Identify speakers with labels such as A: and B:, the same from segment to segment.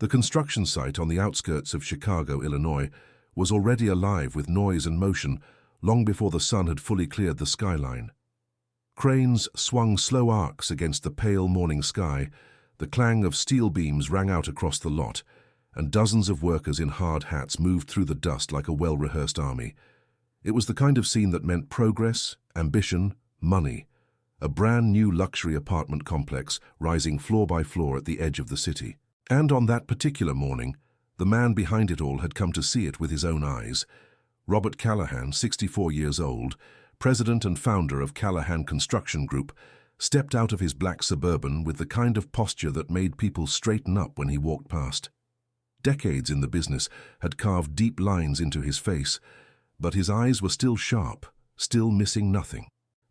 A: The construction site on the outskirts of Chicago, Illinois, was already alive with noise and motion long before the sun had fully cleared the skyline. Cranes swung slow arcs against the pale morning sky, the clang of steel beams rang out across the lot, and dozens of workers in hard hats moved through the dust like a well-rehearsed army. It was the kind of scene that meant progress, ambition, money, a brand new luxury apartment complex rising floor by floor at the edge of the city. And on that particular morning, the man behind it all had come to see it with his own eyes. Robert Callahan, 64 years old, president and founder of Callahan Construction Group, stepped out of his black Suburban with the kind of posture that made people straighten up when he walked past. Decades in the business had carved deep lines into his face, but his eyes were still sharp, still missing nothing.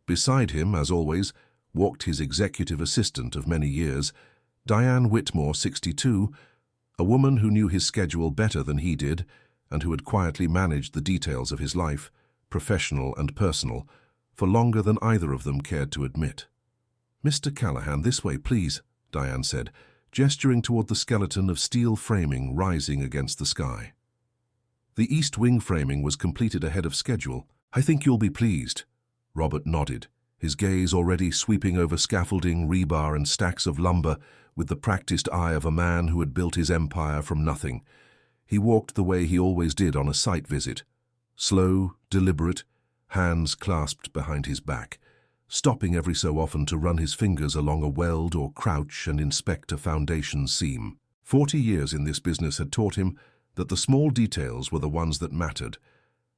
A: Beside him, as always, walked his executive assistant of many years, Diane Whitmore, 62, a woman who knew his schedule better than he did and who had quietly managed the details of his life, professional and personal, for longer than either of them cared to admit. "Mr. Callahan, this way, please," Diane said, gesturing toward the skeleton of steel framing rising against the sky. The east wing framing was completed ahead of schedule. "I think you'll be pleased." Robert nodded, his gaze already sweeping over scaffolding, rebar, and stacks of lumber with the practiced eye of a man who had built his empire from nothing. He walked the way he always did on a site visit, slow, deliberate, hands clasped behind his back, stopping every so often to run his fingers along a weld or crouch and inspect a foundation seam. 40 years in this business had taught him that the small details were the ones that mattered,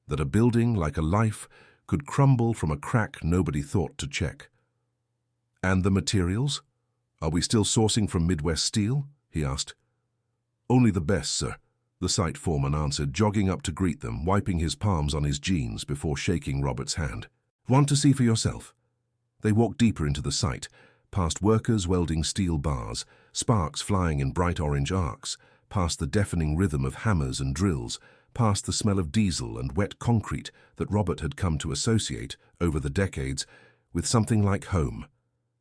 A: that a building, like a life, could crumble from a crack nobody thought to check. "And the materials? Are we still sourcing from Midwest Steel?" he asked. "Only the best, sir," the site foreman answered, jogging up to greet them, wiping his palms on his jeans before shaking Robert's hand. "Want to see for yourself?" They walked deeper into the site, past workers welding steel bars, sparks flying in bright orange arcs, past the deafening rhythm of hammers and drills, past the smell of diesel and wet concrete that Robert had come to associate, over the decades, with something like home.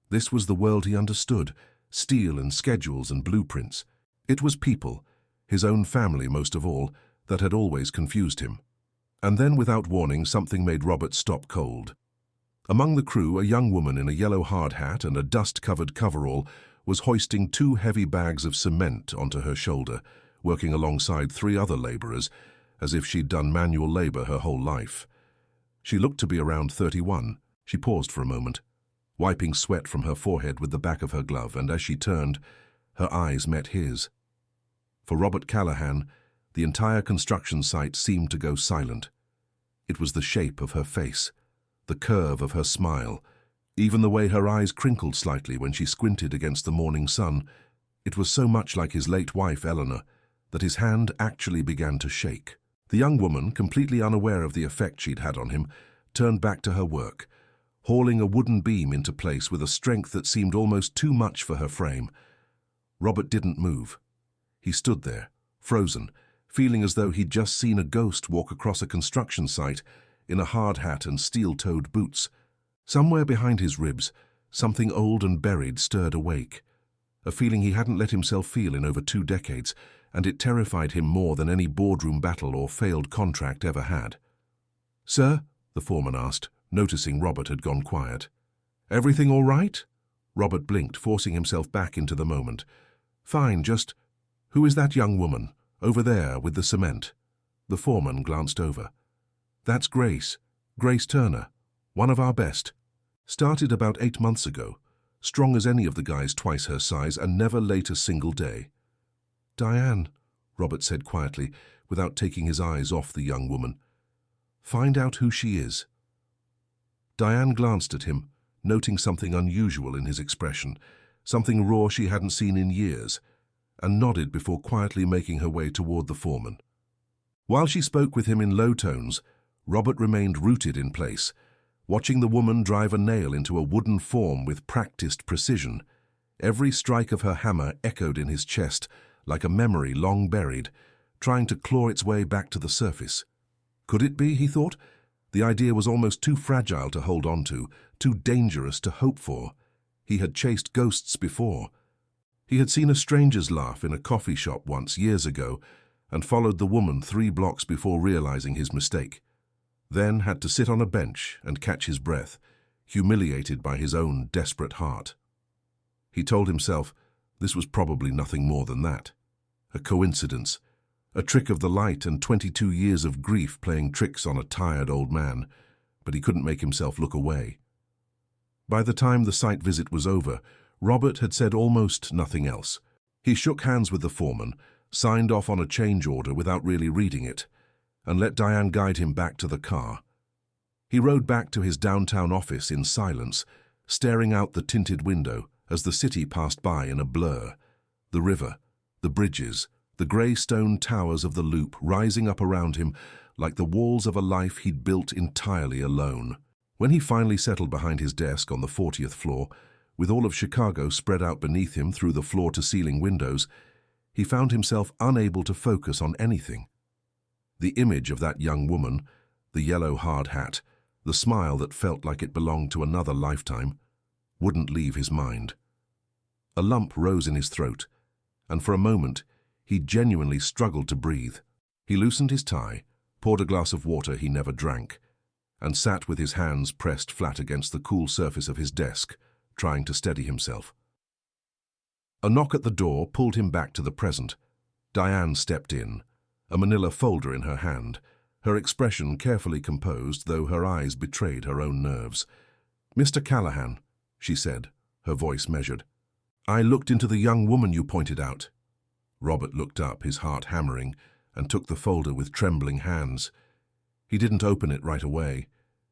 A: This was the world he understood, steel and schedules and blueprints. It was people, his own family most of all, that had always confused him. And then, without warning, something made Robert stop cold. Among the crew, a young woman in a yellow hard hat and a dust-covered coverall was hoisting 2 heavy bags of cement onto her shoulder, working alongside 3 other laborers, as if she'd done manual labor her whole life. She looked to be around 31. She paused for a moment, wiping sweat from her forehead with the back of her glove, and as she turned, her eyes met his. For Robert Callahan, the entire construction site seemed to go silent. It was the shape of her face, the curve of her smile, even the way her eyes crinkled slightly when she squinted against the morning sun. It was so much like his late wife, Eleanor, that his hand actually began to shake. The young woman, completely unaware of the effect she'd had on him, turned back to her work, hauling a wooden beam into place with a strength that seemed almost too much for her frame. Robert didn't move. He stood there, frozen, feeling as though he'd just seen a ghost walk across a construction site in a hard hat and steel-toed boots. Somewhere behind his ribs, something old and buried stirred awake, a feeling he hadn't let himself feel in over 2 decades, and it terrified him more than any boardroom battle or failed contract ever had. "Sir?" the foreman asked, noticing Robert had gone quiet. "Everything all right?" Robert blinked, forcing himself back into the moment. "Fine, just... Who is that young woman, over there with the cement?" The foreman glanced over. "That's Grace. Grace Turner. One of our best. Started about 8 months ago. Strong as any of the guys twice her size and never late a single day." "Diane," Robert said quietly, without taking his eyes off the young woman. "Find out who she is." Diane glanced at him, noting something unusual in his expression, something raw she hadn't seen in years, and nodded before quietly making her way toward the foreman. While she spoke with him in low tones, Robert remained rooted in place, watching the woman drive a nail into a wooden form with practiced precision. Every strike of her hammer echoed in his chest, like a memory long buried, trying to claw its way back to the surface. Could it be, he thought? The idea was almost too fragile to hold on to, too dangerous to hope for. He had chased ghosts before. He had seen a stranger's laugh in a coffee shop once years ago and followed the woman 3 blocks before realizing his mistake. Then had to sit on a bench and catch his breath, humiliated by his own desperate heart. He told himself this was probably nothing more than that. A coincidence, a trick of the light and 22 years of grief playing tricks on a tired old man, but he couldn't make himself look away. By the time the site visit was over, Robert had said almost nothing else. He shook hands with the foreman, signed off on a change order without really reading it, and let Diane guide him back to the car. He rode back to his downtown office in silence, staring out the tinted window as the city passed by in a blur. The river, the bridges, the grey stone towers of the loop rising up around him like the walls of a life he'd built entirely alone. When he finally settled behind his desk on the 40th floor, with all of Chicago spread out beneath him through the floor-to-ceiling windows, he found himself unable to focus on anything. The image of that young woman, the yellow hard hat, the smile that felt like it belonged to another lifetime, wouldn't leave his mind. A lump rose in his throat, and for a moment he genuinely struggled to breathe. He loosened his tie, poured a glass of water he never drank, and sat with his hands pressed flat against the cool surface of his desk, trying to steady himself. A knock at the door pulled him back to the present. Diane stepped in, a manila folder in her hand, her expression carefully composed, though her eyes betrayed her own nerves. "Mr. Callahan," she said, her voice measured. "I looked into the young woman you pointed out." Robert looked up, his heart hammering, and took the folder with trembling hands. He didn't open it right away.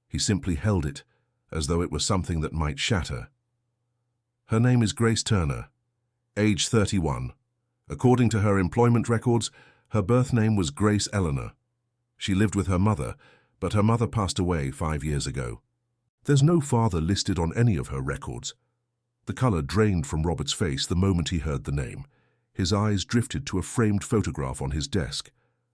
A: He simply held it, as though it were something that might shatter. "Her name is Grace Turner, age 31. According to her employment records, her birth name was Grace Eleanor. She lived with her mother, but her mother passed away 5 years ago. There's no father listed on any of her records." The color drained from Robert's face the moment he heard the name. His eyes drifted to a framed photograph on his desk,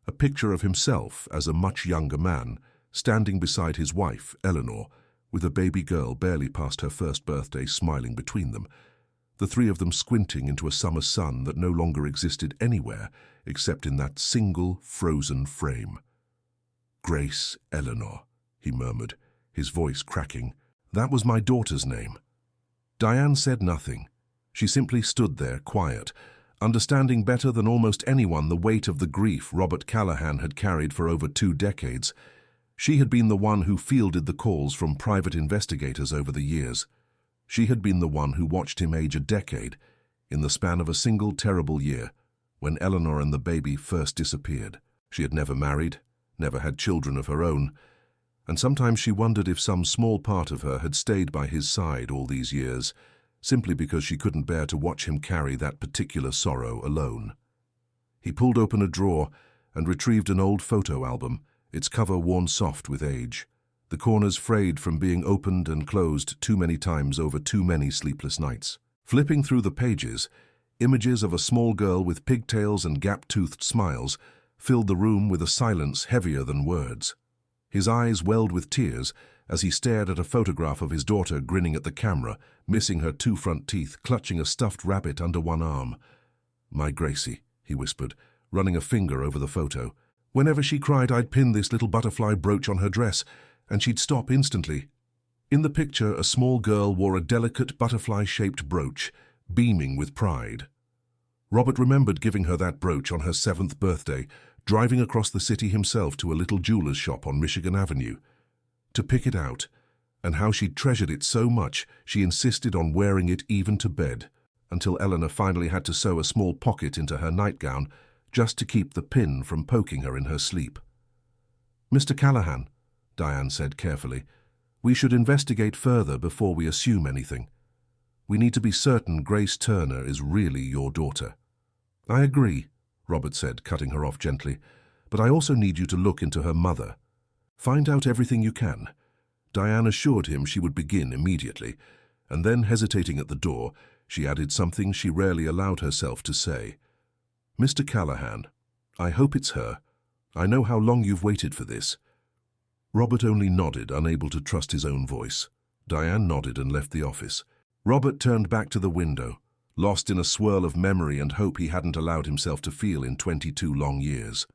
A: a picture of himself as a much younger man, standing beside his wife, Eleanor, with a baby girl barely past her first birthday smiling between them, the 3 of them squinting into a summer sun that no longer existed anywhere except in that single frozen frame. "Grace Eleanor," he murmured, his voice cracking. "That was my daughter's name." Diane said nothing. She simply stood there, quiet, understanding better than almost anyone the weight of the grief Robert Callahan had carried for over 2 decades. She had been the one who fielded the calls from private investigators over the years. She had been the one who watched him age a decade, in the span of a single terrible year, when Eleanor and the baby first disappeared. She had never married, never had children of her own, and sometimes she wondered if some small part of her had stayed by his side all these years, simply because she couldn't bear to watch him carry that particular sorrow alone. He pulled open a drawer and retrieved an old photo album, its cover worn soft with age, the corners frayed from being opened and closed too many times over too many sleepless nights. Flipping through the pages, images of a small girl with pigtails and gap-toothed smiles filled the room with a silence heavier than words. His eyes welled with tears as he stared at a photograph of his daughter grinning at the camera, missing her 2 front teeth, clutching a stuffed rabbit under one arm. "My Gracie," he whispered, running a finger over the photo. "Whenever she cried, I'd pin this little butterfly brooch on her dress, and she'd stop instantly." In the picture, a small girl wore a delicate butterfly-shaped brooch, beaming with pride. Robert remembered giving her that brooch on her 7th birthday, driving across the city himself to a little jeweler's shop on Michigan Avenue. To pick it out, and how she'd treasured it so much she insisted on wearing it even to bed, until Eleanor finally had to sew a small pocket into her nightgown just to keep the pin from poking her in her sleep. "Mr. Callahan," Diane said carefully, "we should investigate further before we assume anything. We need to be certain Grace Turner is really your daughter." "I agree," Robert said, cutting her off gently, "but I also need you to look into her mother. Find out everything you can." Diane assured him she would begin immediately, and then, hesitating at the door, she added something she rarely allowed herself to say. "Mr. Callahan, I hope it's her. I know how long you've waited for this." Robert only nodded, unable to trust his own voice. Diane nodded and left the office. Robert turned back to the window, lost in a swirl of memory and hope he hadn't allowed himself to feel in 22 long years.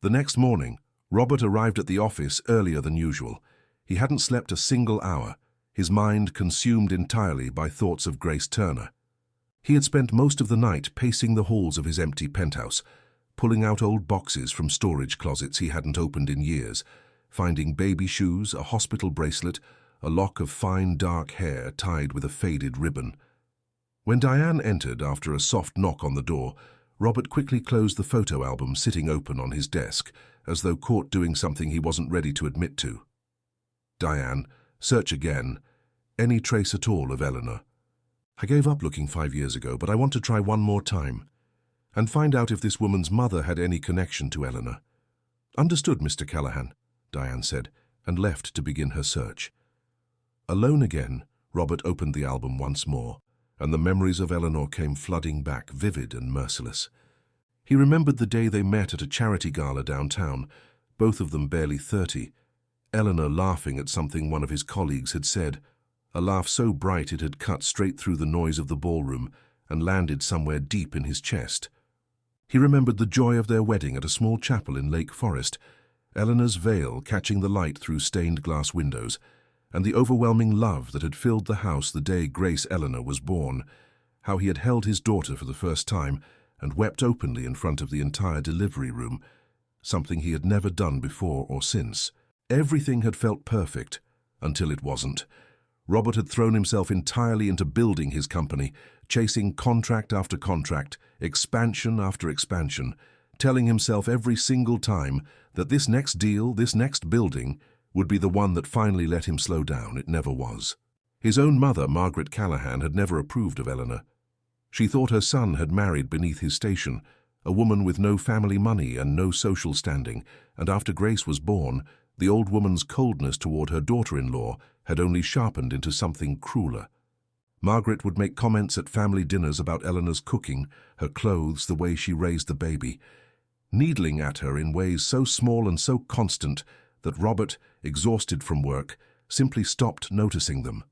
A: The next morning, Robert arrived at the office earlier than usual. He hadn't slept a single hour, his mind consumed entirely by thoughts of Grace Turner. He had spent most of the night pacing the halls of his empty penthouse, pulling out old boxes from storage closets he hadn't opened in years, finding baby shoes, a hospital bracelet, a lock of fine dark hair tied with a faded ribbon. When Diane entered after a soft knock on the door, Robert quickly closed the photo album sitting open on his desk, as though caught doing something he wasn't ready to admit to. "Diane, search again. Any trace at all of Eleanor? I gave up looking 5 years ago, but I want to try one more time and find out if this woman's mother had any connection to Eleanor." "Understood, Mr. Callahan," Diane said, and left to begin her search. Alone again, Robert opened the album once more, and the memories of Eleanor came flooding back, vivid and merciless. He remembered the day they met at a charity gala downtown, both of them barely 30, Eleanor laughing at something one of his colleagues had said, a laugh so bright it had cut straight through the noise of the ballroom and landed somewhere deep in his chest. He remembered the joy of their wedding at a small chapel in Lake Forest, Eleanor's veil catching the light through stained glass windows, and the overwhelming love that had filled the house the day Grace Eleanor was born, how he had held his daughter for the first time and wept openly in front of the entire delivery room, something he had never done before or since. Everything had felt perfect, until it wasn't. Robert had thrown himself entirely into building his company, chasing contract after contract, expansion after expansion, telling himself every single time that this next deal, this next building, would be the one that finally let him slow down. It never was. His own mother, Margaret Callahan, had never approved of Eleanor. She thought her son had married beneath his station, a woman with no family money and no social standing, and after Grace was born, the old woman's coldness toward her daughter-in-law had only sharpened into something crueler. Margaret would make comments at family dinners about Eleanor's cooking, her clothes, the way she raised the baby, needling at her in ways so small and so constant that Robert, exhausted from work, simply stopped noticing them.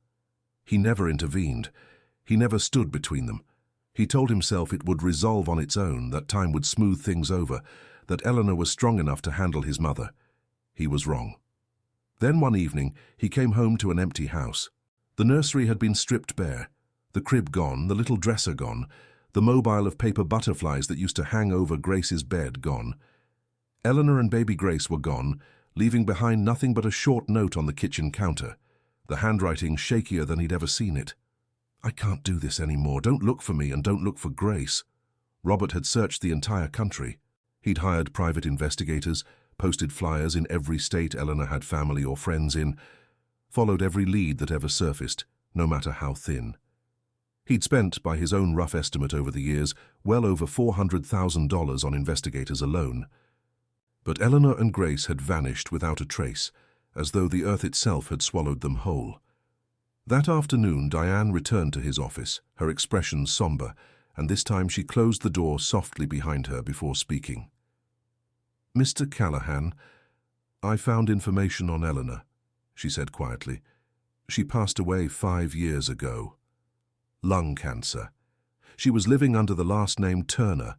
A: He never intervened. He never stood between them. He told himself it would resolve on its own, that time would smooth things over, that Eleanor was strong enough to handle his mother. He was wrong. Then one evening, he came home to an empty house. The nursery had been stripped bare, the crib gone, the little dresser gone, the mobile of paper butterflies that used to hang over Grace's bed gone. Eleanor and baby Grace were gone, leaving behind nothing but a short note on the kitchen counter, the handwriting shakier than he'd ever seen it. "I can't do this anymore. Don't look for me and don't look for Grace." Robert had searched the entire country. He'd hired private investigators, posted flyers in every state Eleanor had family or friends in, followed every lead that ever surfaced, no matter how thin. He'd spent, by his own rough estimate over the years, well over $400,000 on investigators alone. But Eleanor and Grace had vanished without a trace, as though the earth itself had swallowed them whole. That afternoon, Diane returned to his office, her expression somber, and this time she closed the door softly behind her before speaking. "Mr. Callahan, I found information on Eleanor," she said quietly. "She passed away 5 years ago. Lung cancer. She was living under the last name Turner.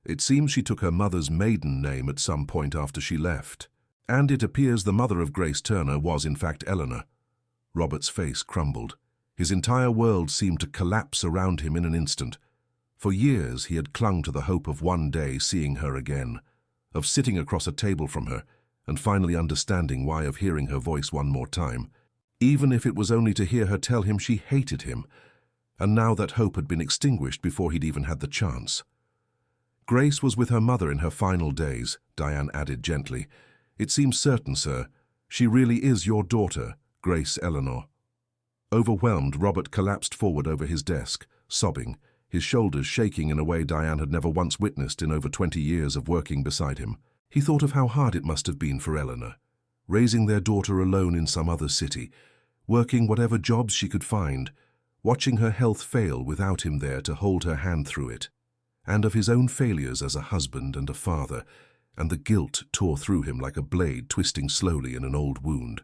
A: It seems she took her mother's maiden name at some point after she left. And it appears the mother of Grace Turner was in fact Eleanor." Robert's face crumbled. His entire world seemed to collapse around him in an instant. For years he had clung to the hope of one day seeing her again, of sitting across a table from her and finally understanding why, of hearing her voice one more time, even if it was only to hear her tell him she hated him. And now that hope had been extinguished before he'd even had the chance. "Grace was with her mother in her final days," Diane added gently. "It seems certain, sir. She really is your daughter, Grace Eleanor." Overwhelmed, Robert collapsed forward over his desk, sobbing, his shoulders shaking in a way Diane had never once witnessed in over 20 years of working beside him. He thought of how hard it must have been for Eleanor, raising their daughter alone in some other city, working whatever jobs she could find, watching her health fail without him there to hold her hand through it, and of his own failures as a husband and a father, and the guilt tore through him like a blade twisting slowly in an old wound.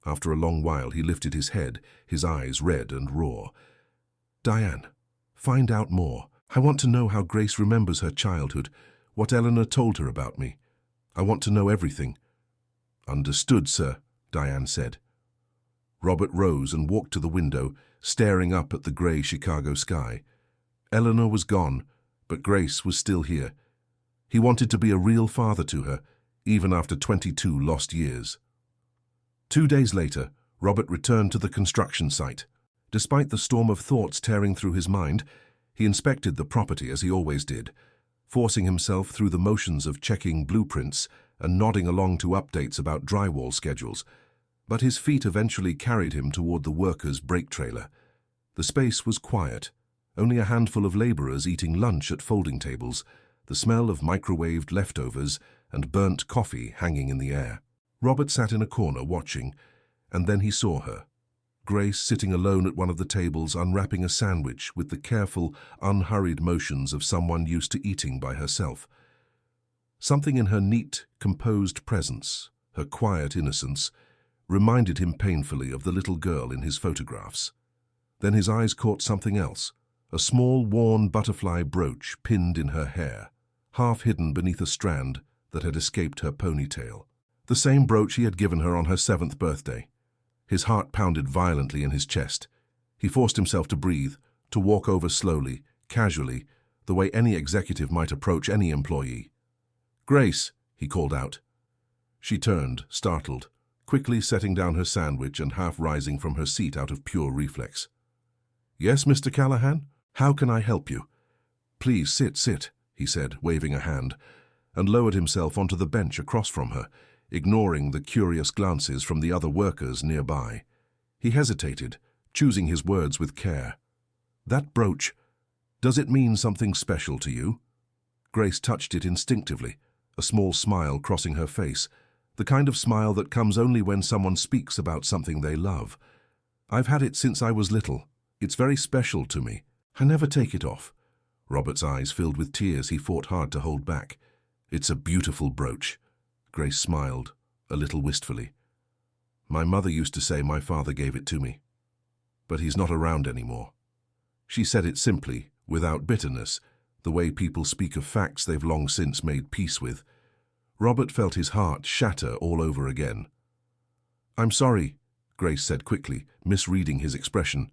A: After a long while he lifted his head, his eyes red and raw. "Diane," Find out more. I want to know how Grace remembers her childhood, what Eleanor told her about me. I want to know everything." "Understood, sir," Diane said. Robert rose and walked to the window, staring up at the grey Chicago sky. Eleanor was gone, but Grace was still here. He wanted to be a real father to her, even after 22 lost years. 2 days later, Robert returned to the construction site. Despite the storm of thoughts tearing through his mind, he inspected the property as he always did, forcing himself through the motions of checking blueprints and nodding along to updates about drywall schedules. But his feet eventually carried him toward the workers' break trailer. The space was quiet, only a handful of laborers eating lunch at folding tables, the smell of microwaved leftovers and burnt coffee hanging in the air. Robert sat in a corner watching, and then he saw her. Grace sitting alone at one of the tables, unwrapping a sandwich with the careful, unhurried motions of someone used to eating by herself. Something in her neat, composed presence, her quiet innocence, reminded him painfully of the little girl in his photographs. Then his eyes caught something else, a small, worn butterfly brooch pinned in her hair, half hidden beneath a strand that had escaped her ponytail. The same brooch he had given her on her 7th birthday. His heart pounded violently in his chest. He forced himself to breathe, to walk over slowly, casually, the way any executive might approach any employee. "Grace," he called out. She turned, startled, quickly setting down her sandwich and half rising from her seat out of pure reflex. "Yes, Mr. Callahan? How can I help you?" "Please sit," he said, waving a hand, and lowered himself onto the bench across from her, ignoring the curious glances from the other workers nearby. He hesitated, choosing his words with care. "That brooch, does it mean something special to you?" Grace touched it instinctively, a small smile crossing her face, the kind of smile that comes only when someone speaks about something they love. "I've had it since I was little. It's very special to me. I never take it off." Robert's eyes filled with tears he fought hard to hold back. "It's a beautiful brooch." Grace smiled, a little wistfully. "My mother used to say my father gave it to me. But he's not around anymore." She said it simply, without bitterness, the way people speak of facts they've long since made peace with. Robert felt his heart shatter all over again. "I'm sorry," Grace said quickly, misreading his expression.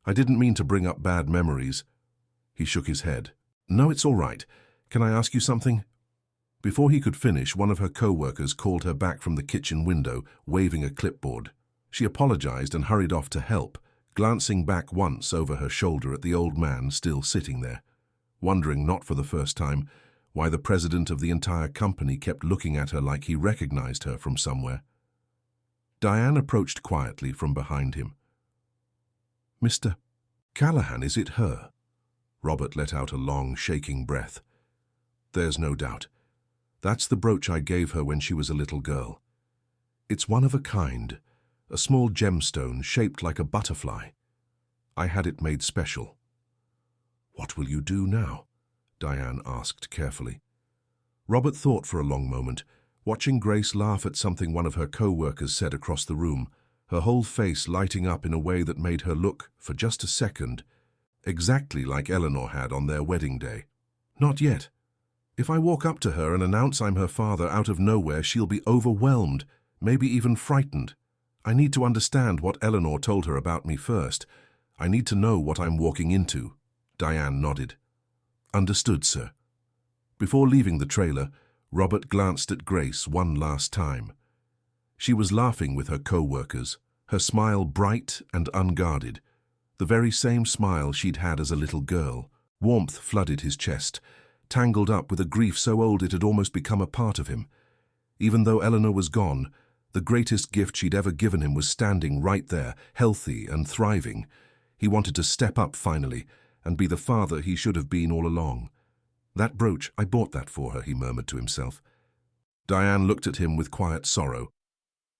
A: "I didn't mean to bring up bad memories." He shook his head. "No, it's all right. Can I ask you something?" Before he could finish, one of her co-workers called her back from the kitchen window, waving a clipboard. She apologized and hurried off to help, glancing back once over her shoulder at the old man still sitting there, wondering, not for the first time, why the president of the entire company kept looking at her like he recognized her from somewhere. Diane approached quietly from behind him. "Mr. Callahan, is it her?" Robert let out a long, shaking breath. "There's no doubt. That's the brooch I gave her when she was a little girl. It's one of a kind, a small gemstone shaped like a butterfly. I had it made special." "What will you do now?" Diane asked carefully. Robert thought for a long moment, watching Grace laugh at something one of her co-workers said across the room, her whole face lighting up in a way that made her look, for just a second, exactly like Eleanor had on their wedding day. "Not yet. If I walk up to her and announce I'm her father out of nowhere, she'll be overwhelmed, maybe even frightened. I need to understand what Eleanor told her about me first. I need to know what I'm walking into." Diane nodded. "Understood, sir." Before leaving the trailer, Robert glanced at Grace one last time. She was laughing with her co-workers, her smile bright and unguarded, the very same smile she'd had as a little girl. Warmth flooded his chest, tangled up with a grief so old it had almost become a part of him. Even though Eleanor was gone, the greatest gift she'd ever given him was standing right there, healthy and thriving. He wanted to step up finally and be the father he should have been all along. "That brooch, I bought that for her," he murmured to himself. Diane looked at him with quiet sorrow.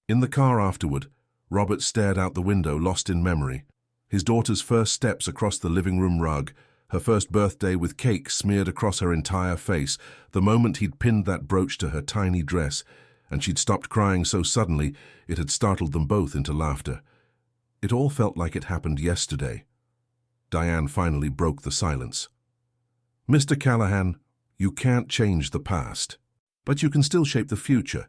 A: In the car afterward, Robert stared out the window, lost in memory. His daughter's first steps across the living room rug, her first birthday with cake smeared across her entire face, the moment he'd pinned that brooch to her tiny dress, and she'd stopped crying so suddenly it had startled them both into laughter. It all felt like it happened yesterday. Diane finally broke the silence. "Mr. Callahan, you can't change the past, but you can still shape the future."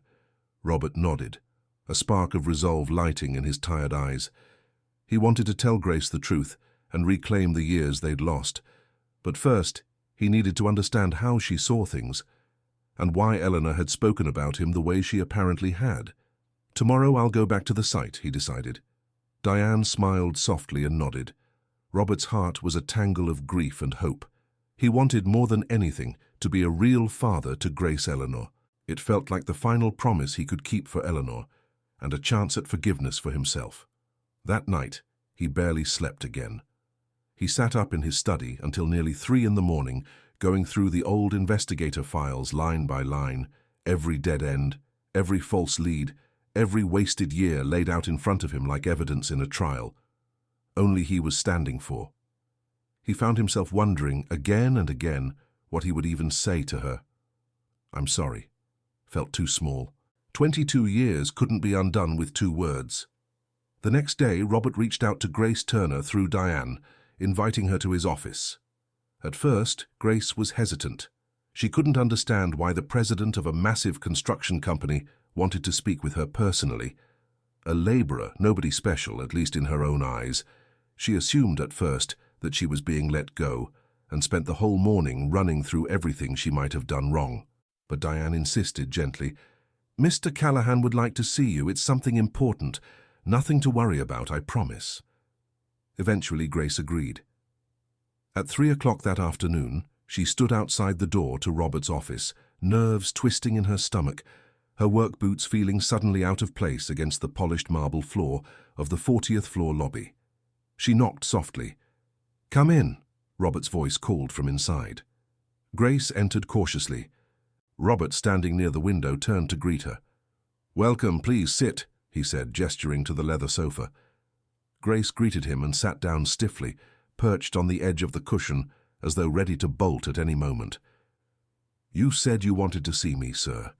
A: Robert nodded, a spark of resolve lighting in his tired eyes. He wanted to tell Grace the truth and reclaim the years they'd lost. But first, he needed to understand how she saw things, and why Eleanor had spoken about him the way she apparently had. "Tomorrow I'll go back to the site," he decided. Diane smiled softly and nodded. Robert's heart was a tangle of grief and hope. He wanted more than anything to be a real father to Grace Eleanor. It felt like the final promise he could keep for Eleanor, and a chance at forgiveness for himself. That night, he barely slept again. He sat up in his study until nearly 3 in the morning, going through the old investigator files line by line, every dead end, every false lead, every wasted year laid out in front of him like evidence in a trial. Only he was standing for. He found himself wondering again and again what he would even say to her. "I'm sorry." Felt too small. 22 years couldn't be undone with 2 words. The next day, Robert reached out to Grace Turner through Diane, inviting her to his office. At first, Grace was hesitant. She couldn't understand why the president of a massive construction company wanted to speak with her personally. A laborer, nobody special, at least in her own eyes. She assumed at first that she was being let go, and spent the whole morning running through everything she might have done wrong. But Diane insisted gently, "Mr. Callahan would like to see you. It's something important. Nothing to worry about, I promise." Eventually, Grace agreed. At 3 o'clock that afternoon, she stood outside the door to Robert's office, nerves twisting in her stomach, her work boots feeling suddenly out of place against the polished marble floor of the 40th floor lobby. She knocked softly. "Come in," Robert's voice called from inside. Grace entered cautiously. Robert, standing near the window, turned to greet her. "Welcome, please sit," he said, gesturing to the leather sofa. Grace greeted him and sat down stiffly, perched on the edge of the cushion, as though ready to bolt at any moment. "You said you wanted to see me, sir.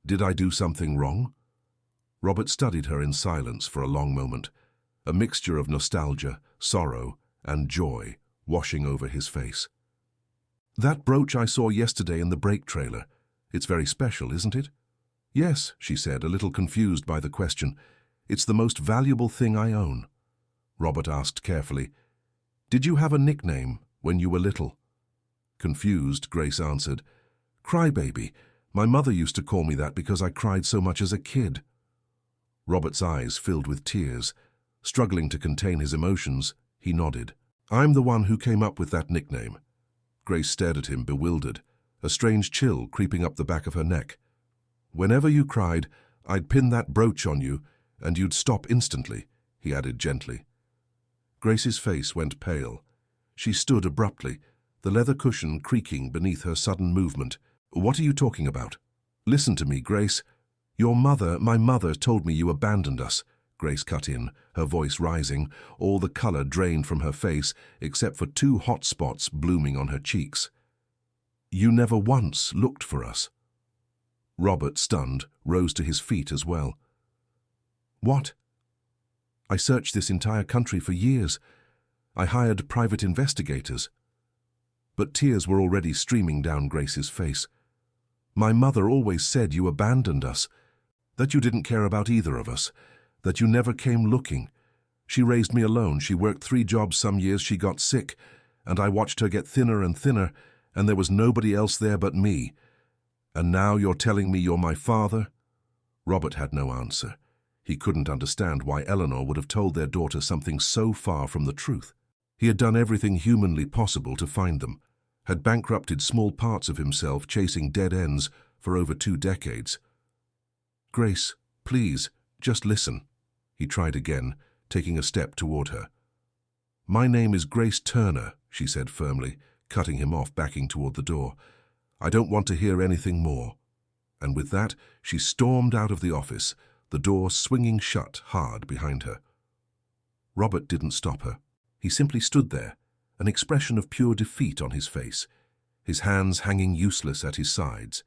A: Did I do something wrong?" Robert studied her in silence for a long moment, a mixture of nostalgia, sorrow, and joy washing over his face. "That brooch I saw yesterday in the brake trailer. It's very special, isn't it?" "Yes," she said, a little confused by the question. "It's the most valuable thing I own." Robert asked carefully, "Did you have a nickname when you were little?" Confused, Grace answered, "Crybaby. My mother used to call me that because I cried so much as a kid." Robert's eyes filled with tears. Struggling to contain his emotions, he nodded. "I'm the one who came up with that nickname." Grace stared at him, bewildered, a strange chill creeping up the back of her neck. "Whenever you cried, I'd pin that brooch on you, and you'd stop instantly," he added gently. Grace's face went pale. She stood abruptly, the leather cushion creaking beneath her sudden movement. "What are you talking about?" "Listen to me, Grace. My mother told me you abandoned us," Grace cut in, her voice rising, all the color drained from her face except for 2 hot spots blooming on her cheeks. "You never once looked for us." Robert, stunned, rose to his feet as well. "What?" "I searched this entire country for years. I hired private investigators." But tears were already streaming down Grace's face. "My mother always said you abandoned us, that you didn't care about either of us, that you never came looking. She raised me alone. She worked 3 jobs some years. She got sick, and I watched her get thinner and thinner, and there was nobody else there but me. And now you're telling me you're my father?" Robert had no answer. He couldn't understand why Eleanor would have told their daughter something so far from the truth. He had done everything humanly possible to find them, had bankrupted small parts of himself chasing dead ends for over 2 decades. "Grace, please, just listen." He tried again, taking a step toward her. "My name is Grace Turner," she said firmly, cutting him off, backing toward the door. "I don't want to hear anything more." And with that, she stormed out of the office, the door swinging shut hard behind her. Robert didn't stop her. He simply stood there, an expression of pure defeat on his face, his hands hanging useless at his sides.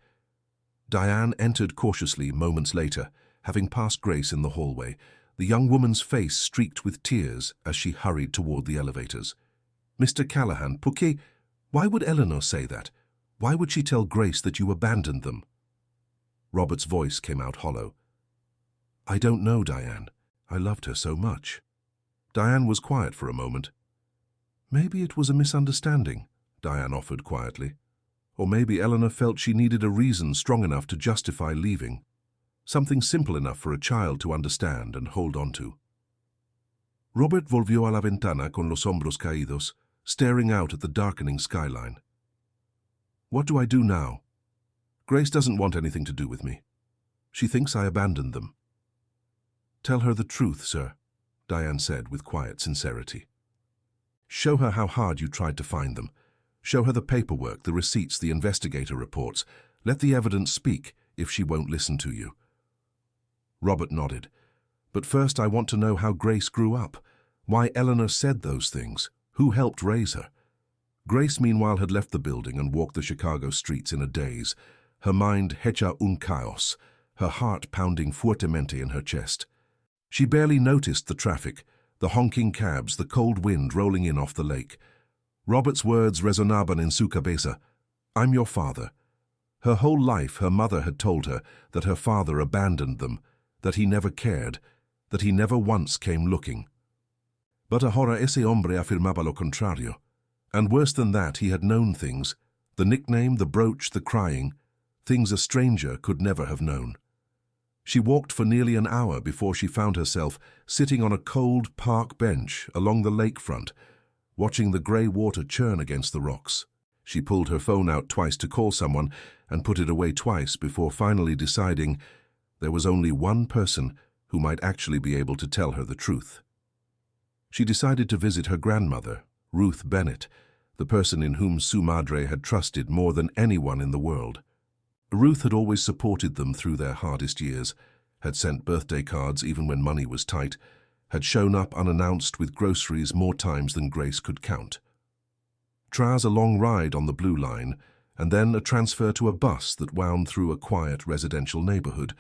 A: Diane entered cautiously moments later, having passed Grace in the hallway, the young woman's face streaked with tears as she hurried toward the elevators. Mr. Callahan, ¿por qué? Why would Eleanor say that? Why would she tell Grace that you abandoned them? Robert's voice came out hollow. I don't know, Diane. I loved her so much. Diane was quiet for a moment. Maybe it was a misunderstanding, Diane offered quietly. Or maybe Eleanor felt she needed a reason strong enough to justify leaving. Something simple enough for a child to understand and hold on to. Robert volvió a la ventana con los hombros caídos, staring out at the darkening skyline. What do I do now? Grace doesn't want anything to do with me. She thinks I abandoned them. Tell her the truth, sir, Diane said with quiet sincerity. Show her how hard you tried to find them. Show her the paperwork, the receipts, the investigator reports. Let the evidence speak if she won't listen to you. Robert nodded. But first I want to know how Grace grew up, why Eleanor said those things, who helped raise her. Grace, meanwhile, had left the building and walked the Chicago streets in a daze, her mind hecha un caos, her heart pounding fuertemente in her chest. She barely noticed the traffic, the honking cabs, the cold wind rolling in off the lake. Robert's words resonaban en su cabeza. I'm your father. Her whole life her mother had told her that her father abandoned them, that he never cared, that he never once came looking. But ahora ese hombre afirmaba lo contrario. And worse than that, he had known things, the nickname, the brooch, the crying, things a stranger could never have known. She walked for nearly an hour before she found herself sitting on a cold park bench along the lakefront, watching the grey water churn against the rocks. She pulled her phone out twice to call someone and put it away twice before finally deciding there was only one person who might actually be able to tell her the truth. She decided to visit her grandmother, Ruth Bennett, the person in whom Su Madre had trusted more than anyone in the world. Ruth had always supported them through their hardest years, had sent birthday cards even when money was tight, had shown up unannounced with groceries more times than Grace could count. Tras a long ride on the Blue Line, and then a transfer to a bus that wound through a quiet residential neighborhood,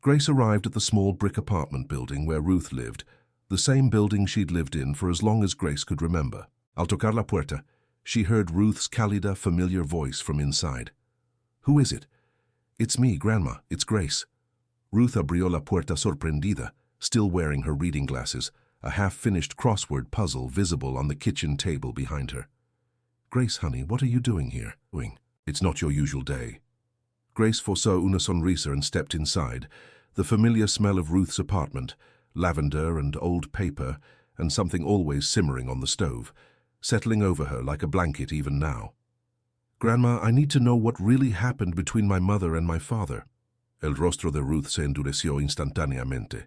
A: Grace arrived at the small brick apartment building where Ruth lived, the same building she'd lived in for as long as Grace could remember. Al tocar la puerta, she heard Ruth's cálida, familiar voice from inside. Who is it? It's me, Grandma. It's Grace. Ruth abrió la puerta sorprendida, still wearing her reading glasses, a half-finished crossword puzzle visible on the kitchen table behind her. Grace, honey, what are you doing here? It's not your usual day. Grace forzó una sonrisa and stepped inside, the familiar smell of Ruth's apartment, lavender and old paper, and something always simmering on the stove, settling over her like a blanket even now. Grandma, I need to know what really happened between my mother and my father. El rostro de Ruth se endureció instantáneamente.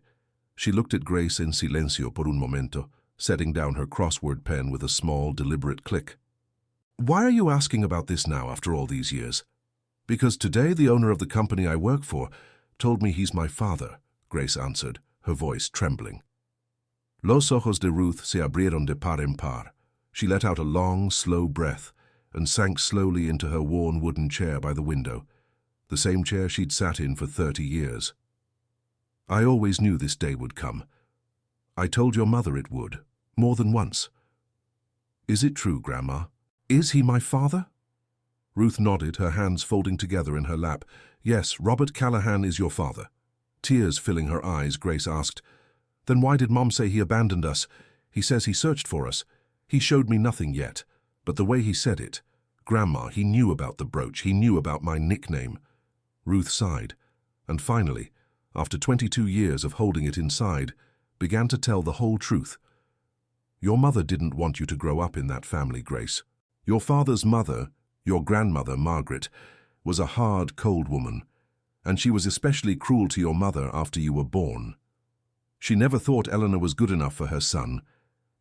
A: She looked at Grace en silencio por un momento, setting down her crossword pen with a small, deliberate click. Why are you asking about this now after all these years? Because today the owner of the company I work for told me he's my father, Grace answered, her voice trembling. Los ojos de Ruth se abrieron de par en par. She let out a long, slow breath and sank slowly into her worn wooden chair by the window, the same chair she'd sat in for 30 years. I always knew this day would come. I told your mother it would, more than once. Is it true, Grandma? Is he my father? Ruth nodded, her hands folding together in her lap. Yes, Robert Callahan is your father. Tears filling her eyes, Grace asked, Then why did Mom say he abandoned us? He says he searched for us. He showed me nothing yet, but the way he said it, Grandma, he knew about the brooch, he knew about my nickname. Ruth sighed, and finally, after 22 years of holding it inside, began to tell the whole truth. Your mother didn't want you to grow up in that family, Grace. Your father's mother, your grandmother, Margaret, was a hard, cold woman, and she was especially cruel to your mother after you were born. She never thought Eleanor was good enough for her son,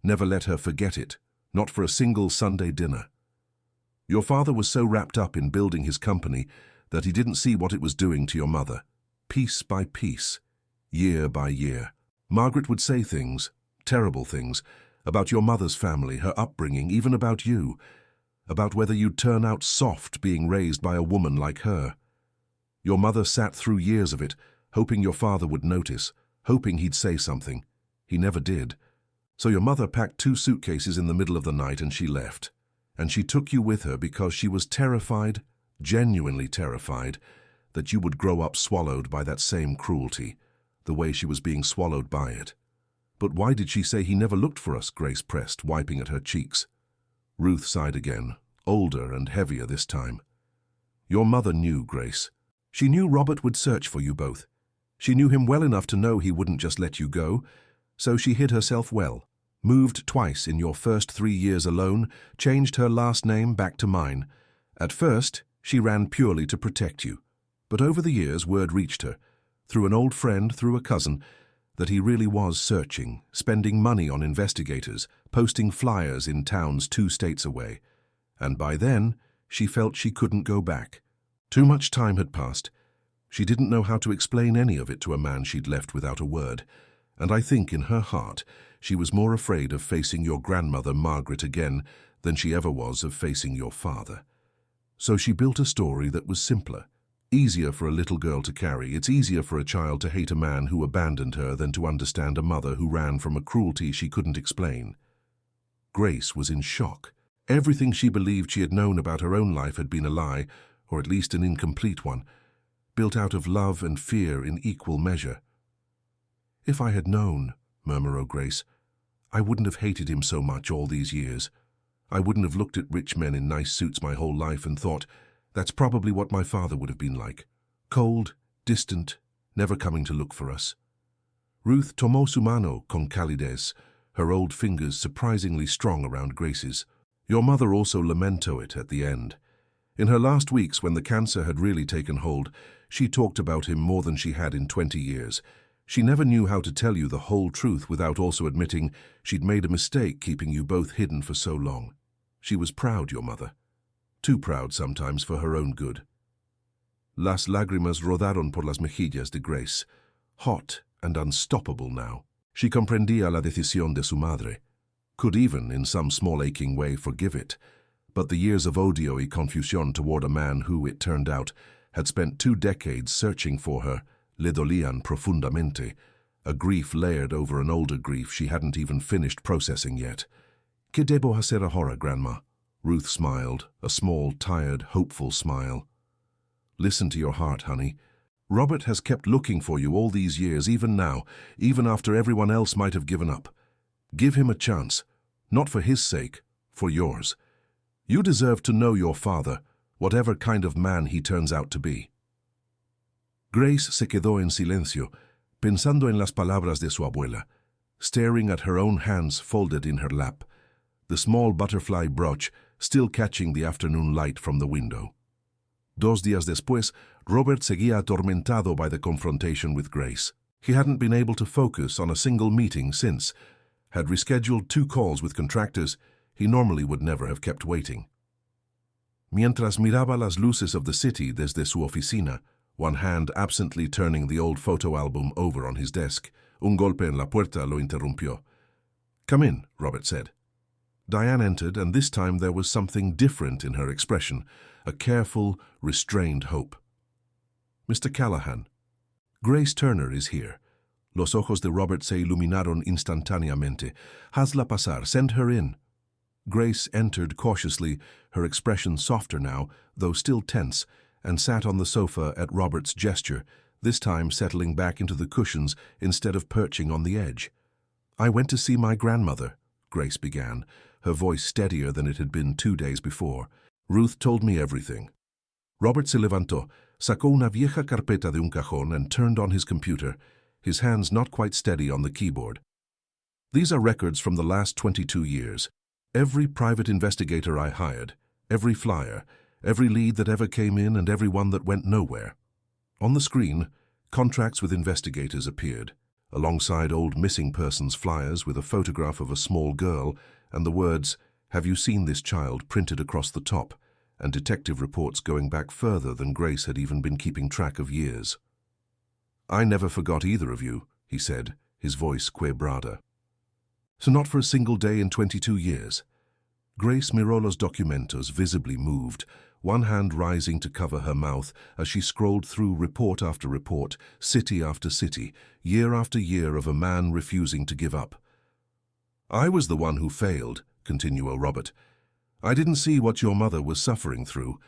A: never let her forget it, not for a single Sunday dinner. Your father was so wrapped up in building his company that he didn't see what it was doing to your mother, piece by piece, year by year. Margaret would say things, terrible things, about your mother's family, her upbringing, even about you, about whether you'd turn out soft being raised by a woman like her. Your mother sat through years of it, hoping your father would notice, hoping he'd say something. He never did. So your mother packed 2 suitcases in the middle of the night and she left. And she took you with her because she was terrified, genuinely terrified, that you would grow up swallowed by that same cruelty, the way she was being swallowed by it. But why did she say he never looked for us? Grace pressed, wiping at her cheeks. Ruth sighed again, older and heavier this time. Your mother knew, Grace. She knew Robert would search for you both. She knew him well enough to know he wouldn't just let you go, so she hid herself well, moved twice in your first 3 years alone, changed her last name back to mine. At first, she ran purely to protect you, but over the years word reached her, through an old friend, through a cousin, that he really was searching, spending money on investigators, posting flyers in towns 2 states away. And by then, she felt she couldn't go back. Too much time had passed. She didn't know how to explain any of it to a man she'd left without a word. And I think in her heart, she was more afraid of facing your grandmother Margaret again than she ever was of facing your father. So she built a story that was simpler, easier for a little girl to carry. It's easier for a child to hate a man who abandoned her than to understand a mother who ran from a cruelty she couldn't explain. Grace was in shock. Everything she believed she had known about her own life had been a lie, or at least an incomplete one, built out of love and fear in equal measure. If I had known, murmured Grace, I wouldn't have hated him so much all these years. I wouldn't have looked at rich men in nice suits my whole life and thought, that's probably what my father would have been like. Cold, distant, never coming to look for us. Ruth tomó su mano con calidez, her old fingers surprisingly strong around Grace's. Your mother also lamento it at the end. In her last weeks, when the cancer had really taken hold, she talked about him more than she had in 20 years. She never knew how to tell you the whole truth without also admitting she'd made a mistake keeping you both hidden for so long. She was proud, your mother. Too proud sometimes for her own good. Las lágrimas rodaron por las mejillas de Grace, hot and unstoppable now. She comprendía la decisión de su madre, could even, in some small aching way, forgive it. But the years of odio y confusión toward a man who, it turned out, had spent 2 decades searching for her, le dolían profundamente, a grief layered over an older grief she hadn't even finished processing yet. ¿Qué debo hacer ahora, Grandma? Ruth smiled, a small, tired, hopeful smile. Listen to your heart, honey. Robert has kept looking for you all these years, even now, even after everyone else might have given up. Give him a chance, not for his sake, for yours. You deserve to know your father, whatever kind of man he turns out to be. Grace se quedó en silencio, pensando en las palabras de su abuela, staring at her own hands folded in her lap, the small butterfly brooch still catching the afternoon light from the window. 2 días después, Robert seguía atormentado by the confrontation with Grace. He hadn't been able to focus on a single meeting since, had rescheduled 2 calls with contractors he normally would never have kept waiting. Mientras miraba las luces of the city desde su oficina, one hand absently turning the old photo album over on his desk, un golpe en la puerta lo interrumpió. Come in, Robert said. Diane entered, and this time there was something different in her expression, a careful, restrained hope. Mr. Callahan. Grace Turner is here. Los ojos de Robert se iluminaron instantáneamente. Hazla pasar, send her in. Grace entered cautiously, her expression softer now, though still tense, and sat on the sofa at Robert's gesture, this time settling back into the cushions instead of perching on the edge. I went to see my grandmother, Grace began, her voice steadier than it had been 2 days before. Ruth told me everything. Robert se levantó, sacó una vieja carpeta de un cajón and turned on his computer, his hands not quite steady on the keyboard. These are records from the last 22 years. Every private investigator I hired, every flyer, every lead that ever came in and every one that went nowhere. On the screen, contracts with investigators appeared, alongside old missing persons flyers with a photograph of a small girl and the words, "Have you seen this child?" printed across the top, and detective reports going back further than Grace had even been keeping track of years. I never forgot either of you, he said, his voice quebrada. So not for a single day in 22 years. Grace miró los documentos, visibly moved, one hand rising to cover her mouth as she scrolled through report after report, city after city, year after year of a man refusing to give up. I was the one who failed, continued Robert. I didn't see what your mother was suffering through.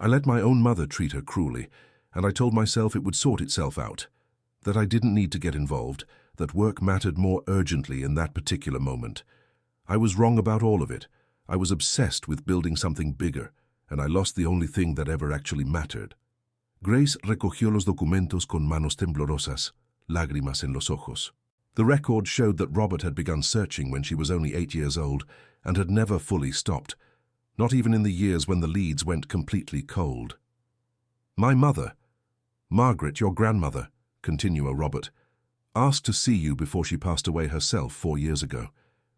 A: I let my own mother treat her cruelly, and I told myself it would sort itself out, that I didn't need to get involved, that work mattered more urgently in that particular moment. I was wrong about all of it. I was obsessed with building something bigger, and I lost the only thing that ever actually mattered. Grace recogió los documentos con manos temblorosas, lágrimas en los ojos. The record showed that Robert had begun searching when she was only 8 years old and had never fully stopped, not even in the years when the leads went completely cold. My mother, Margaret, your grandmother, continued Robert, asked to see you before she passed away herself 4 years ago.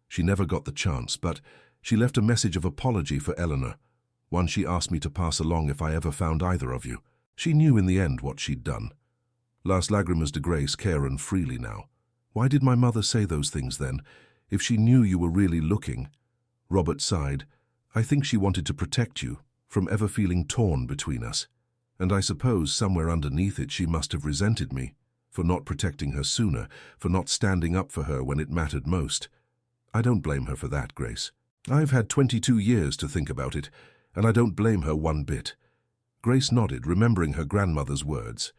A: She never got the chance, but she left a message of apology for Eleanor, one she asked me to pass along if I ever found either of you. She knew in the end what she'd done. Las lágrimas de Grace caen freely now. Why did my mother say those things then, if she knew you were really looking? Robert sighed. I think she wanted to protect you from ever feeling torn between us. And I suppose somewhere underneath it she must have resented me for not protecting her sooner, for not standing up for her when it mattered most. I don't blame her for that, Grace. I've had 22 years to think about it, and I don't blame her one bit. Grace nodded, remembering her grandmother's words.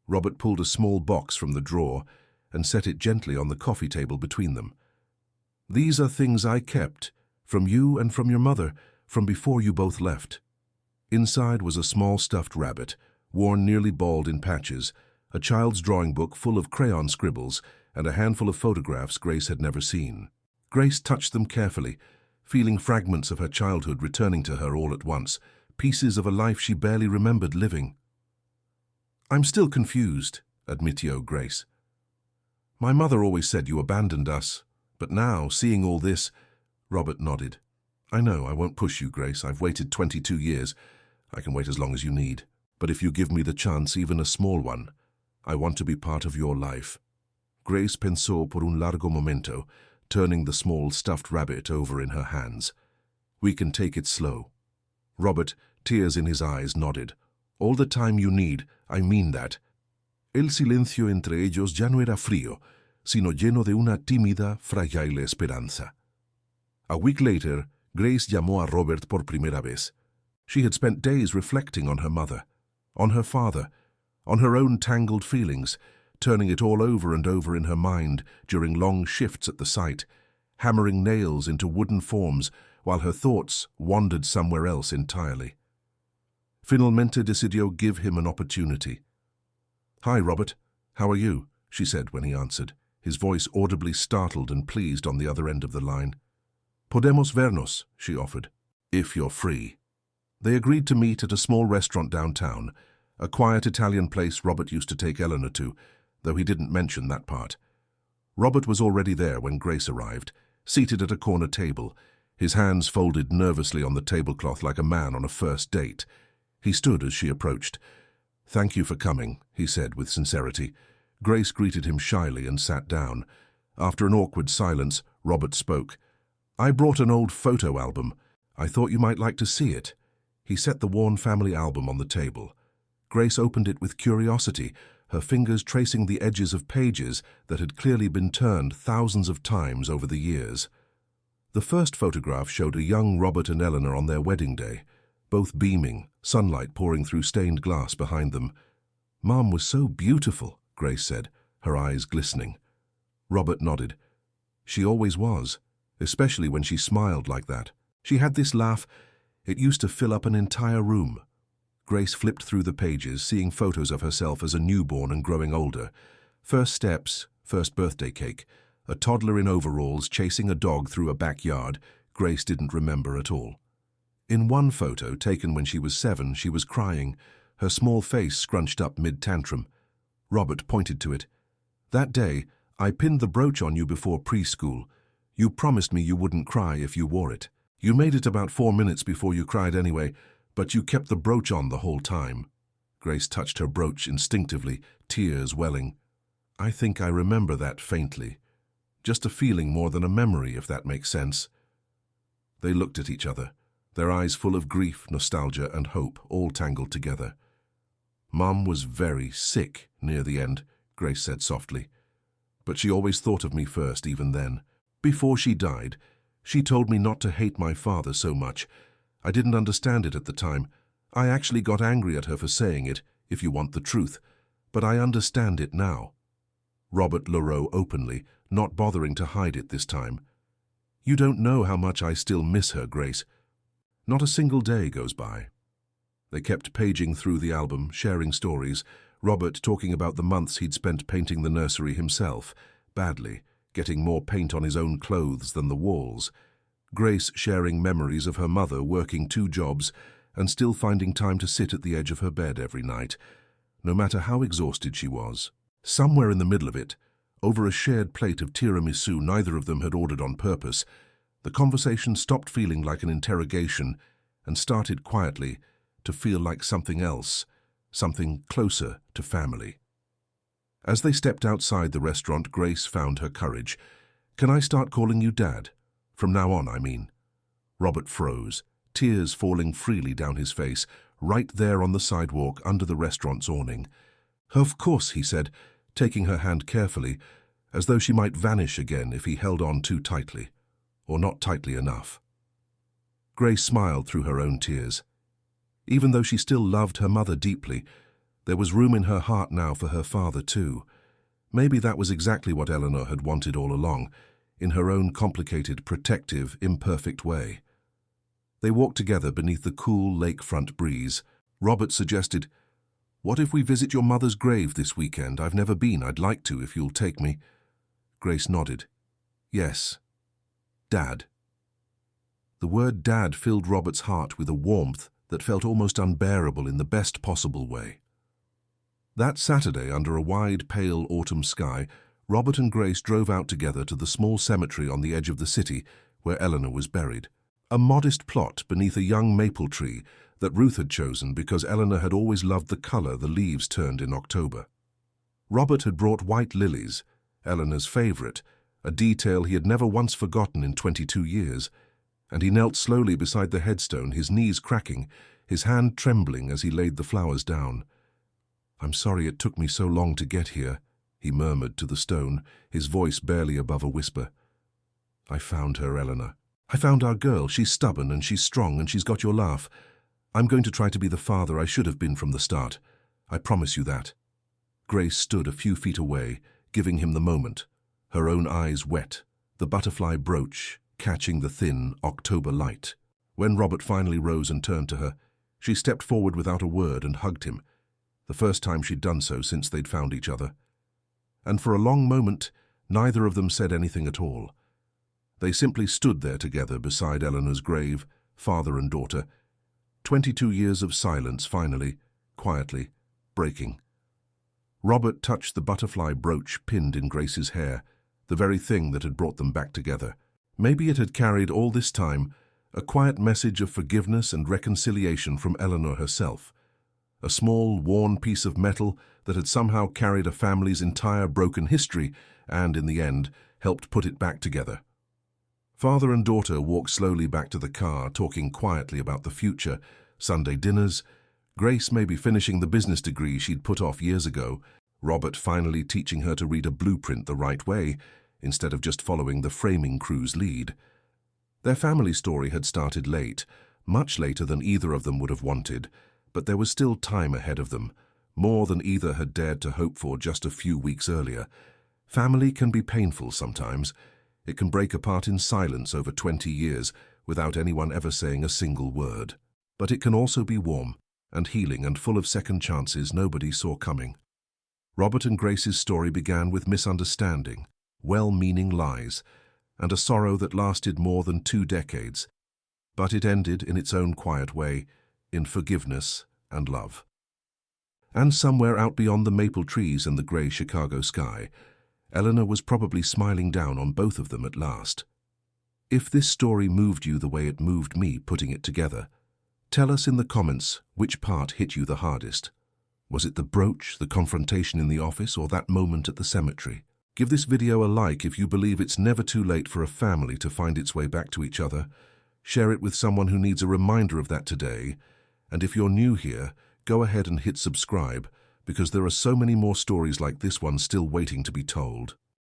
A: Robert pulled a small box from the drawer and set it gently on the coffee table between them. These are things I kept, from you and from your mother, from before you both left. Inside was a small stuffed rabbit, worn nearly bald in patches, a child's drawing book full of crayon scribbles, and a handful of photographs Grace had never seen. Grace touched them carefully, feeling fragments of her childhood returning to her all at once, pieces of a life she barely remembered living. I'm still confused, admitted Grace. My mother always said you abandoned us, but now, seeing all this, Robert nodded. I know, I won't push you, Grace. I've waited 22 years. I can wait as long as you need. But if you give me the chance, even a small one, I want to be part of your life. Grace pensó por un largo momento, turning the small stuffed rabbit over in her hands. We can take it slow. Robert, tears in his eyes, nodded. All the time you need, I mean that. El silencio entre ellos ya no era frío, sino lleno de una tímida, fragile esperanza. A week later, Grace llamó a Robert por primera vez. She had spent days reflecting on her mother, on her father, on her own tangled feelings, turning it all over and over in her mind during long shifts at the site, hammering nails into wooden forms while her thoughts wandered somewhere else entirely. Finalmente decidió give him an opportunity. Hi, Robert. How are you? She said when he answered, his voice audibly startled and pleased on the other end of the line. Podemos vernos, she offered, if you're free. They agreed to meet at a small restaurant downtown, a quiet Italian place Robert used to take Eleanor to, though he didn't mention that part. Robert was already there when Grace arrived, seated at a corner table, his hands folded nervously on the tablecloth like a man on a first date. He stood as she approached. Thank you for coming, he said with sincerity. Grace greeted him shyly and sat down. After an awkward silence, Robert spoke. I brought an old photo album. I thought you might like to see it. He set the worn family album on the table. Grace opened it with curiosity, her fingers tracing the edges of pages that had clearly been turned thousands of times over the years. The first photograph showed a young Robert and Eleanor on their wedding day, both beaming, sunlight pouring through stained glass behind them. Mom was so beautiful, Grace said, her eyes glistening. Robert nodded. She always was, especially when she smiled like that. She had this laugh, it used to fill up an entire room. Grace flipped through the pages, seeing photos of herself as a newborn and growing older. First steps, first birthday cake, a toddler in overalls chasing a dog through a backyard, Grace didn't remember at all. In one photo, taken when she was 7, she was crying, her small face scrunched up mid-tantrum. Robert pointed to it. That day, I pinned the brooch on you before preschool. You promised me you wouldn't cry if you wore it. You made it about 4 minutes before you cried anyway, but you kept the brooch on the whole time. Grace touched her brooch instinctively, tears welling. I think I remember that faintly. Just a feeling more than a memory, if that makes sense. They looked at each other, their eyes full of grief, nostalgia, and hope, all tangled together. Mum was very sick near the end, Grace said softly. But she always thought of me first, even then. Before she died, she told me not to hate my father so much. I didn't understand it at the time. I actually got angry at her for saying it, if you want the truth, but I understand it now. Robert Leroux openly, not bothering to hide it this time. You don't know how much I still miss her, Grace. Not a single day goes by. They kept paging through the album, sharing stories, Robert talking about the months he'd spent painting the nursery himself, badly, getting more paint on his own clothes than the walls. Grace sharing memories of her mother working 2 jobs and still finding time to sit at the edge of her bed every night, no matter how exhausted she was. Somewhere in the middle of it, over a shared plate of tiramisu neither of them had ordered on purpose, the conversation stopped feeling like an interrogation and started quietly to feel like something else, something closer to family. As they stepped outside the restaurant, Grace found her courage. "Can I start calling you Dad? From now on, I mean." Robert froze, tears falling freely down his face, right there on the sidewalk under the restaurant's awning. "Of course," he said, taking her hand carefully, as though she might vanish again if he held on too tightly, or not tightly enough. Grace smiled through her own tears. Even though she still loved her mother deeply, there was room in her heart now for her father too. Maybe that was exactly what Eleanor had wanted all along, in her own complicated, protective, imperfect way. They walked together beneath the cool lakefront breeze. Robert suggested, "What if we visit your mother's grave this weekend? I've never been. I'd like to, if you'll take me." Grace nodded. "Yes. Dad." The word Dad filled Robert's heart with a warmth that felt almost unbearable in the best possible way. That Saturday, under a wide, pale autumn sky, Robert and Grace drove out together to the small cemetery on the edge of the city where Eleanor was buried. A modest plot beneath a young maple tree that Ruth had chosen because Eleanor had always loved the color the leaves turned in October. Robert had brought white lilies, Eleanor's favorite, a detail he had never once forgotten in 22 years, and he knelt slowly beside the headstone, his knees cracking, his hand trembling as he laid the flowers down. "I'm sorry it took me so long to get here," he murmured to the stone, his voice barely above a whisper. "I found her, Eleanor. I found our girl. She's stubborn and she's strong and she's got your laugh. I'm going to try to be the father I should have been from the start. I promise you that." Grace stood a few feet away, giving him the moment, her own eyes wet, the butterfly brooch catching the thin October light. When Robert finally rose and turned to her, she stepped forward without a word and hugged him, the first time she'd done so since they'd found each other. And for a long moment, neither of them said anything at all. They simply stood there together beside Eleanor's grave, father and daughter. 22 years of silence finally, quietly, breaking. Robert touched the butterfly brooch pinned in Grace's hair, the very thing that had brought them back together. Maybe it had carried all this time a quiet message of forgiveness and reconciliation from Eleanor herself, a small, worn piece of metal that had somehow carried a family's entire broken history and, in the end, helped put it back together. Father and daughter walked slowly back to the car, talking quietly about the future, Sunday dinners, Grace maybe finishing the business degree she'd put off years ago, Robert finally teaching her to read a blueprint the right way, instead of just following the framing crew's lead. Their family story had started late, much later than either of them would have wanted, but there was still time ahead of them, more than either had dared to hope for just a few weeks earlier. Family can be painful sometimes. It can break apart in silence over 20 years without anyone ever saying a single word. But it can also be warm and healing and full of second chances nobody saw coming. Robert and Grace's story began with misunderstanding, well-meaning lies, and a sorrow that lasted more than 2 decades. But it ended in its own quiet way, in forgiveness and love. And somewhere out beyond the maple trees and the grey Chicago sky, Eleanor was probably smiling down on both of them at last. If this story moved you the way it moved me putting it together, tell us in the comments which part hit you the hardest. Was it the brooch, the confrontation in the office, or that moment at the cemetery? Give this video a like if you believe it's never too late for a family to find its way back to each other. Share it with someone who needs a reminder of that today. And if you're new here, go ahead and hit subscribe, because there are so many more stories like this one still waiting to be told.